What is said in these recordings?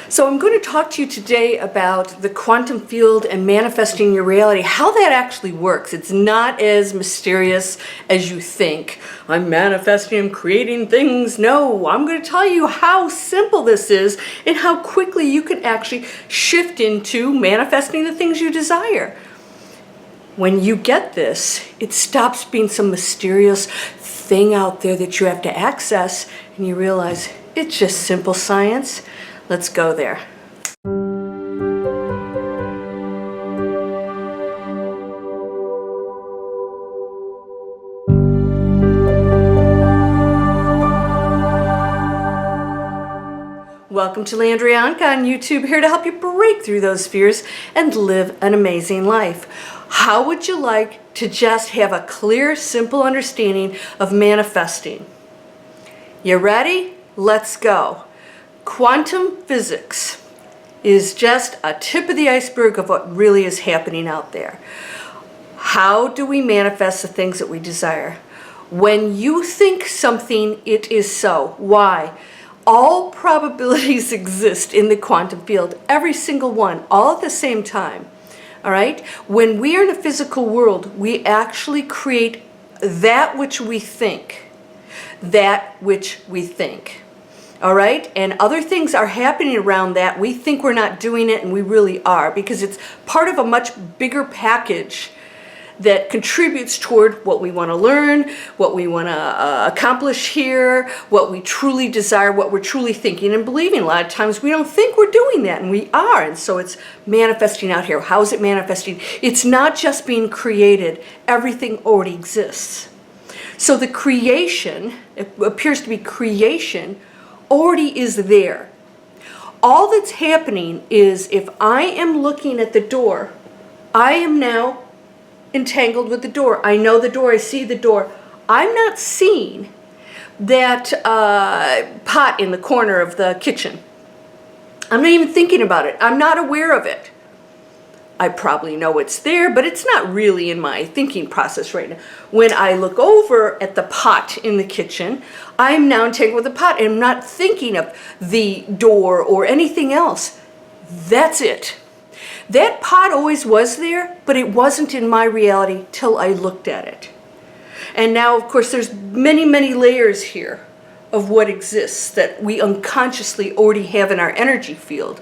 So I'm going to talk to you today about the quantum field and manifesting your reality, how that actually works. It's not as mysterious as you think. I'm manifesting, I'm creating things. No, I'm going to tell you how simple this is and how quickly you can actually shift into manifesting the things you desire. When you get this, it stops being some mysterious thing out there that you have to access, and you realize it's just simple science. Let's go there. Welcome to Landria Onkka on YouTube, here to help you break through those fears and live an amazing life. How would you like to just have a clear, simple understanding of manifesting? You ready? Let's go. Quantum physics is just a tip of the iceberg of what really is happening out there. How do we manifest the things that we desire? When you think something, it is so. Why? All probabilities exist in the quantum field, every single one, all at the same time. All right? When we are in a physical world, we actually create that which we think. That which we think. All right? And other things are happening around that. We think we're not doing it, and we really are, because it's part of a much bigger package that contributes toward what we want to learn, what we want to accomplish here, what we truly desire, what we're truly thinking and believing. A lot of times we don't think we're doing that, and we are. And so it's manifesting out here. How is it manifesting? It's not just being created. Everything already exists. So the creation, it appears to be creation, already is there. All that's happening is if I am looking at the door, I am now entangled with the door. I know the door, I see the door. I'm not seeing that pot in the corner of the kitchen. I'm not even thinking about it. I'm not aware of it. I probably know it's there, but it's not really in my thinking process right now. When I look over at the pot in the kitchen, I'm now entangled with the pot, and I'm not thinking of the door or anything else. That's it. That pot always was there, but it wasn't in my reality till I looked at it. And now, of course, there's many, many layers here of what exists that we unconsciously already have in our energy field.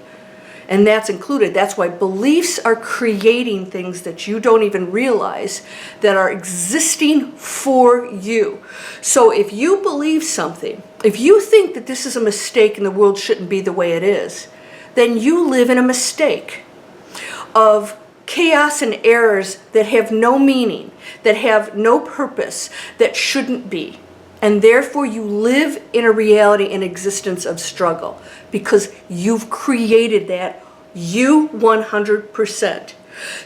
And that's included. That's why beliefs are creating things that you don't even realize that are existing for you. So if you believe something, if you think that this is a mistake and the world shouldn't be the way it is, then you live in a mistake of chaos and errors that have no meaning, that have no purpose, that shouldn't be. And therefore you live in a reality and existence of struggle because you've created that, you 100%.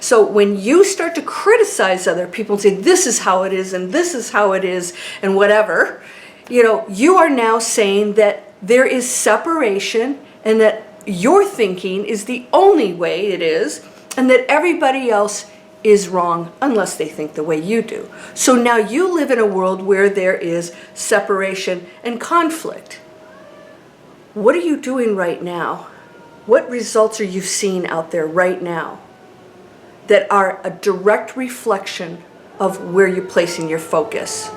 So when you start to criticize other people and say, this is how it is and this is how it is and whatever, you are now saying that there is separation and that your thinking is the only way it is, and that everybody else is wrong unless they think the way you do. So now you live in a world where there is separation and conflict. What are you doing right now? What results are you seeing out there right now that are a direct reflection of where you're placing your focus?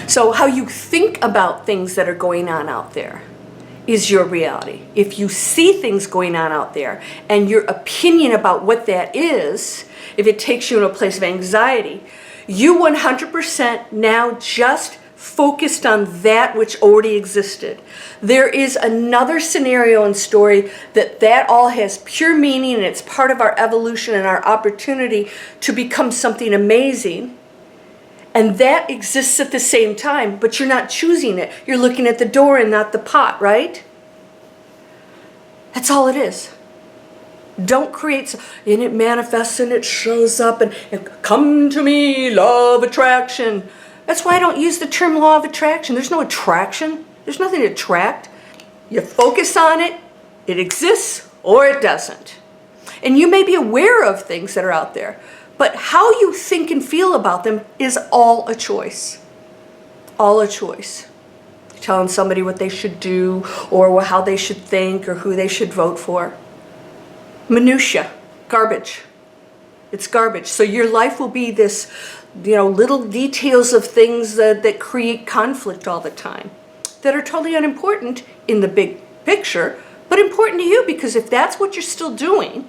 So how you think about things that are going on out there is your reality. If you see things going on out there and your opinion about what that is, if it takes you in a place of anxiety, you 100% now just focused on that which already existed. There is another scenario and story that all has pure meaning, and it's part of our evolution and our opportunity to become something amazing. And that exists at the same time, but you're not choosing it. You're looking at the door and not the pot, right? That's all it is. Don't create, and it manifests and it shows up and come to me, law of attraction. That's why I don't use the term law of attraction. There's no attraction. There's nothing to attract. You focus on it, it exists or it doesn't. And you may be aware of things that are out there, but how you think and feel about them is all a choice. All a choice. telling somebody what they should do or how they should think or who they should vote for. Minutia, garbage. It's garbage. So your life will be this, little details of things that create conflict all the time, that are totally unimportant in the big picture, but important to you, because if that's what you're still doing,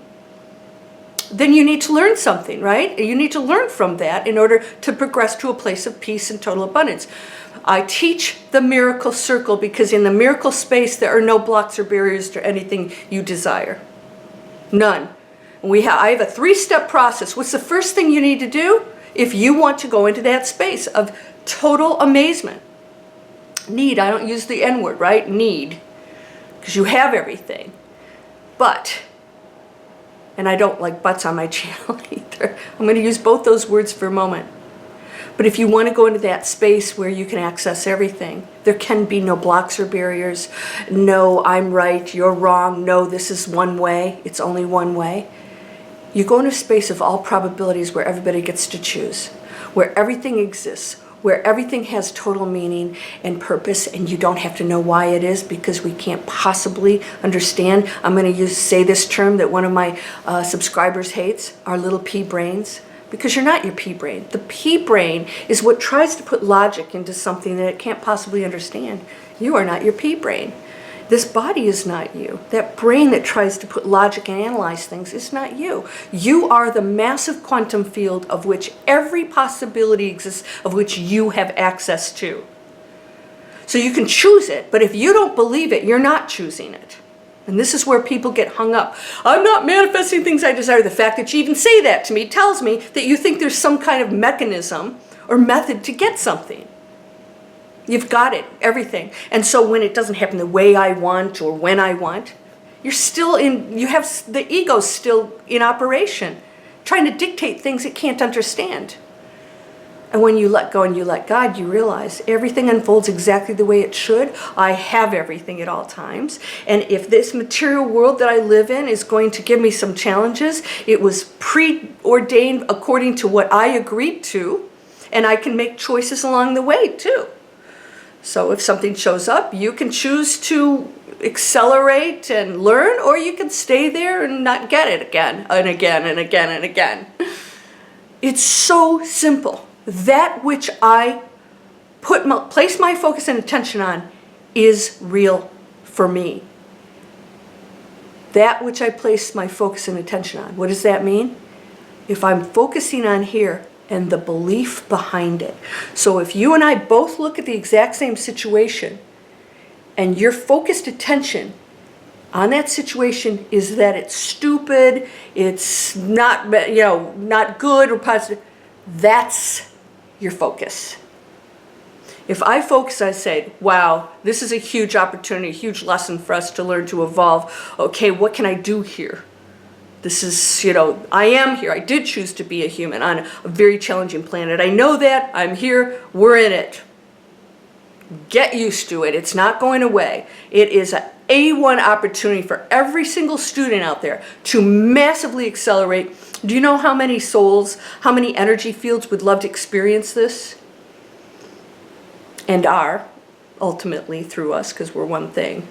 then you need to learn something, right? You need to learn from that in order to progress to a place of peace and total abundance. I teach the miracle circle because in the miracle space, there are no blocks or barriers to anything you desire. None. I have a 3-step process. What's the first thing you need to do if you want to go into that space of total amazement? Need, I don't use the N word, right? Need, because you have everything. But, and I don't like butts on my channel either. I'm going to use both those words for a moment. But if you want to go into that space where you can access everything, there can be no blocks or barriers. No, I'm right, you're wrong. No, this is one way. It's only one way. You go into a space of all probabilities where everybody gets to choose, where everything exists, where everything has total meaning and purpose, and you don't have to know why it is because we can't possibly understand. I'm going to say this term that one of my subscribers hates, our little pea brains. Because you're not your pea brain. The pea brain is what tries to put logic into something that it can't possibly understand. You are not your pea brain. This body is not you. That brain that tries to put logic and analyze things is not you. You are the massive quantum field of which every possibility exists, of which you have access to. So you can choose it, but if you don't believe it, you're not choosing it. And this is where people get hung up. I'm not manifesting things I desire. The fact that you even say that to me tells me that you think there's some kind of mechanism or method to get something. You've got it, everything. And so when it doesn't happen the way I want or when I want, you have the ego still in operation, trying to dictate things it can't understand. And when you let go and you let God, you realize everything unfolds exactly the way it should. I have everything at all times. And if this material world that I live in is going to give me some challenges, it was preordained according to what I agreed to. And I can make choices along the way too. So if something shows up, you can choose to accelerate and learn, or you can stay there and not get it again and again and again and again. It's so simple. That which I place my focus and attention on is real for me. That which I place my focus and attention on. What does that mean? If I'm focusing on here and the belief behind it. So if you and I both look at the exact same situation and your focused attention on that situation is that it's stupid, it's not, not good or positive, that's your focus. If I focus, I say, wow, this is a huge opportunity, a huge lesson for us to learn to evolve. Okay, what can I do here? This is, I am here. I did choose to be a human on a very challenging planet. I know that. I'm here. We're in it. Get used to it. It's not going away. It is an A1 opportunity for every single student out there to massively accelerate. Do you know how many souls, how many energy fields would love to experience this? And are, ultimately, through us, because we're one thing.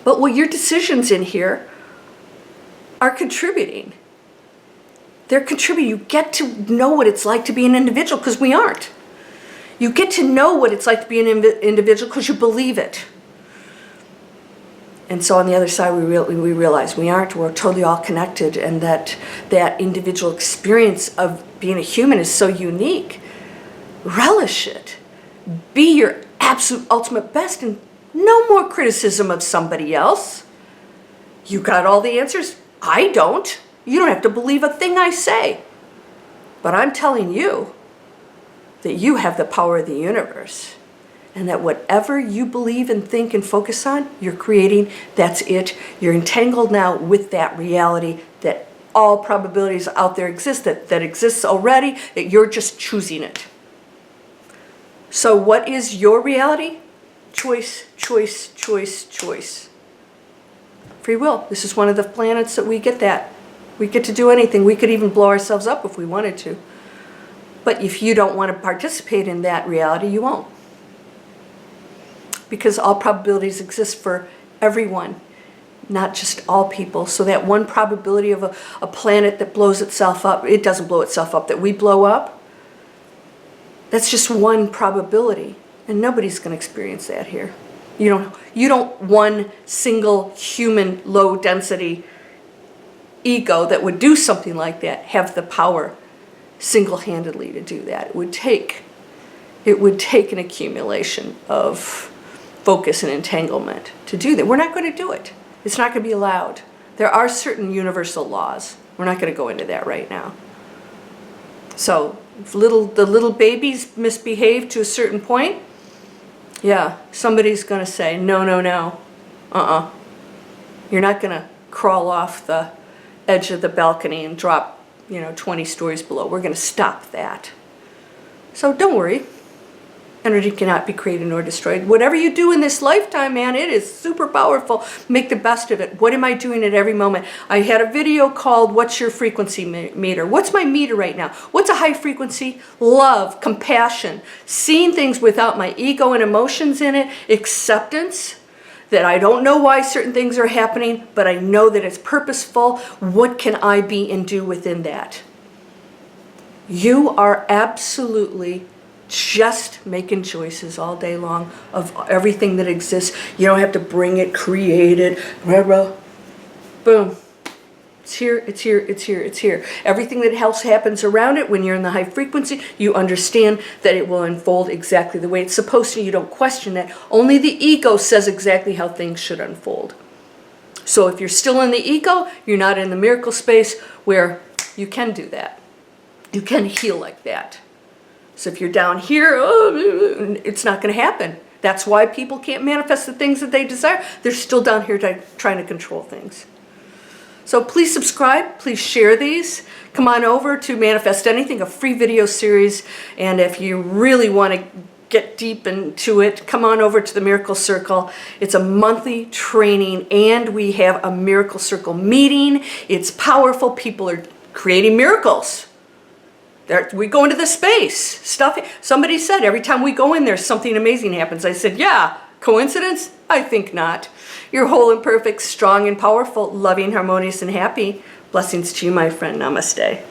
But your decisions in here are contributing. They're contributing. You get to know what it's like to be an individual, because we aren't. You get to know what it's like to be an individual because you believe it. And so on the other side, we realize we aren't. We're totally all connected, and that individual experience of being a human is so unique. Relish it. Be your absolute ultimate best, and no more criticism of somebody else. You got all the answers. I don't. You don't have to believe a thing I say. But I'm telling you that you have the power of the universe. And that whatever you believe and think and focus on, you're creating, that's it. You're entangled now with that reality that all probabilities out there exist, that exists already, that you're just choosing it. So what is your reality? Choice, choice, choice, choice. Free will. This is one of the planets that we get that. We get to do anything. We could even blow ourselves up if we wanted to. But if you don't want to participate in that reality, you won't. because all probabilities exist for everyone, not just all people. So that one probability of a planet that blows itself up, it doesn't blow itself up, that we blow up, that's just one probability. And nobody's going to experience that here. You don't one single human low density ego that would do something like that have the power single-handedly to do that. It would take an accumulation of focus and entanglement to do that. We're not going to do it. It's not going to be allowed. There are certain universal laws. We're not going to go into that right now. So if the little babies misbehave to a certain point, yeah, somebody's going to say, no, no, no, You're not going to crawl off the edge of the balcony and drop, 20 stories below. We're going to stop that. So don't worry. Energy cannot be created nor destroyed. Whatever you do in this lifetime, man, it is super powerful. Make the best of it. What am I doing at every moment? I had a video called, What's Your Frequency Meter? What's my meter right now? What's a high frequency? Love, compassion, seeing things without my ego and emotions in it, acceptance, that I don't know why certain things are happening, but I know that it's purposeful. What can I be and do within that? You are absolutely just making choices all day long of everything that exists. You don't have to bring it, create it, boom. It's here, it's here, it's here, it's here. Everything that else happens around it, when you're in the high frequency, you understand that it will unfold exactly the way it's supposed to. You don't question that. Only the ego says exactly how things should unfold. So if you're still in the ego, you're not in the miracle space where you can do that. You can heal like that. So if you're down here, it's not going to happen. That's why people can't manifest the things that they desire. They're still down here trying to control things. So please subscribe. Please share these. Come on over to Manifest Anything, a free video series. And if you really want to get deep into it, come on over to the Miracle Circle. It's a monthly training, and we have a Miracle Circle meeting. It's powerful. People are creating miracles. We go into the space. Somebody said every time we go in there, something amazing happens. I said, yeah. Coincidence? I think not. You're whole and perfect, strong and powerful, loving, harmonious, and happy. Blessings to you, my friend. Namaste.